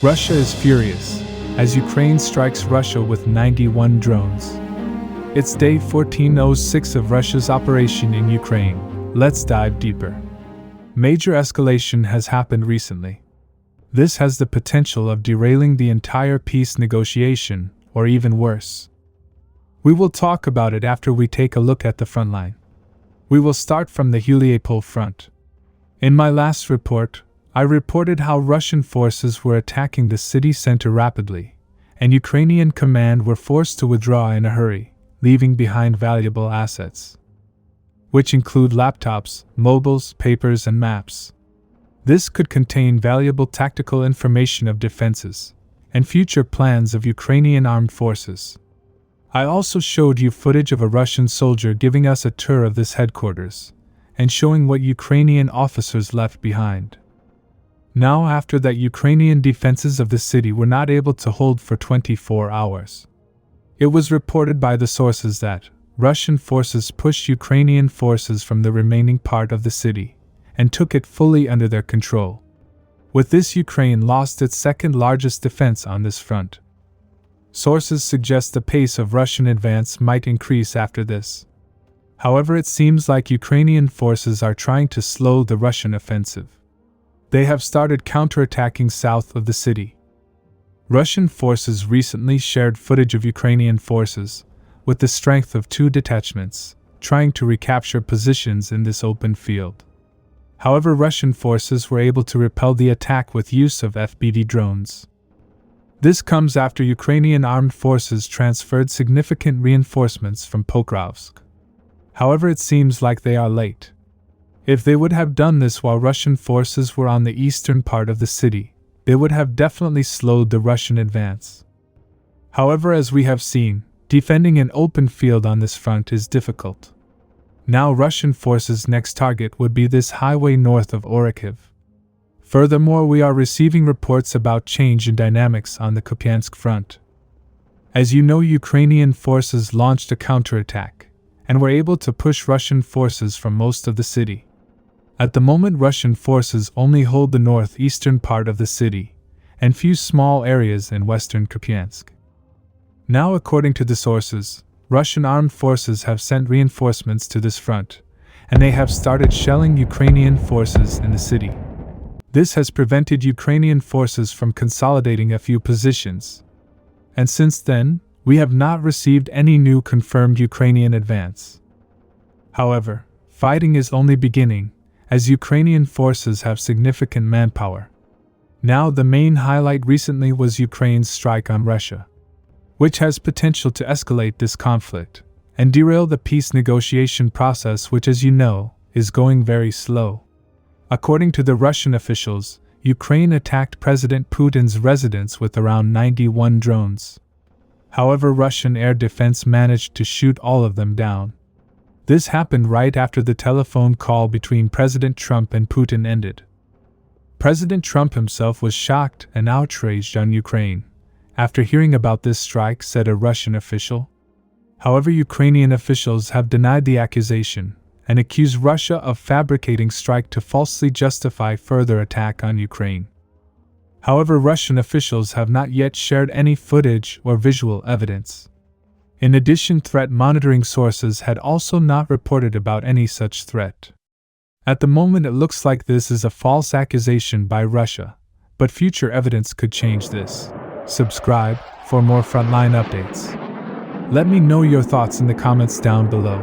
Russia is furious, as Ukraine strikes Russia with 91 drones. It's day 1406 of Russia's operation in Ukraine. Let's dive deeper. Major escalation has happened recently. This has the potential of derailing the entire peace negotiation, or even worse. We will talk about it after we take a look at the front line. We will start from the Mariupol front. In my last report, I reported how Russian forces were attacking the city center rapidly, and Ukrainian command were forced to withdraw in a hurry, leaving behind valuable assets, which include laptops, mobiles, papers, and maps. This could contain valuable tactical information of defenses and future plans of Ukrainian armed forces. I also showed you footage of a Russian soldier giving us a tour of this headquarters and showing what Ukrainian officers left behind. Now, after that, Ukrainian defenses of the city were not able to hold for 24 hours. It was reported by the sources that Russian forces pushed Ukrainian forces from the remaining part of the city and took it fully under their control. With this, Ukraine lost its second largest defense on this front. Sources suggest the pace of Russian advance might increase after this. However, it seems like Ukrainian forces are trying to slow the Russian offensive. They have started counterattacking south of the city. Russian forces recently shared footage of Ukrainian forces, with the strength of 2 detachments, trying to recapture positions in this open field. However, Russian forces were able to repel the attack with use of FPV drones. This comes after Ukrainian armed forces transferred significant reinforcements from Pokrovsk. However, it seems like they are late. If they would have done this while Russian forces were on the eastern part of the city, they would have definitely slowed the Russian advance. However, as we have seen, defending an open field on this front is difficult. Now Russian forces' next target would be this highway north of Orikhiv. Furthermore, we are receiving reports about change in dynamics on the Kupiansk front. As you know, Ukrainian forces launched a counterattack and were able to push Russian forces from most of the city. At the moment, Russian forces only hold the northeastern part of the city and few small areas in western Kupiansk. Now, according to the sources, Russian armed forces have sent reinforcements to this front, and they have started shelling Ukrainian forces in the city. This has prevented Ukrainian forces from consolidating a few positions. And since then, we have not received any new confirmed Ukrainian advance. However, fighting is only beginning, as Ukrainian forces have significant manpower. Now, the main highlight recently was Ukraine's strike on Russia, which has potential to escalate this conflict and derail the peace negotiation process, which, as you know, is going very slow. According to the Russian officials, Ukraine attacked President Putin's residence with around 91 drones. However, Russian air defense managed to shoot all of them down. This happened right after the telephone call between President Trump and Putin ended. President Trump himself was shocked and outraged on Ukraine after hearing about this strike, said a Russian official. However, Ukrainian officials have denied the accusation and accused Russia of fabricating strike to falsely justify further attack on Ukraine. However, Russian officials have not yet shared any footage or visual evidence. In addition, threat monitoring sources had also not reported about any such threat. At the moment, it looks like this is a false accusation by Russia, but future evidence could change this. Subscribe for more frontline updates. Let me know your thoughts in the comments down below.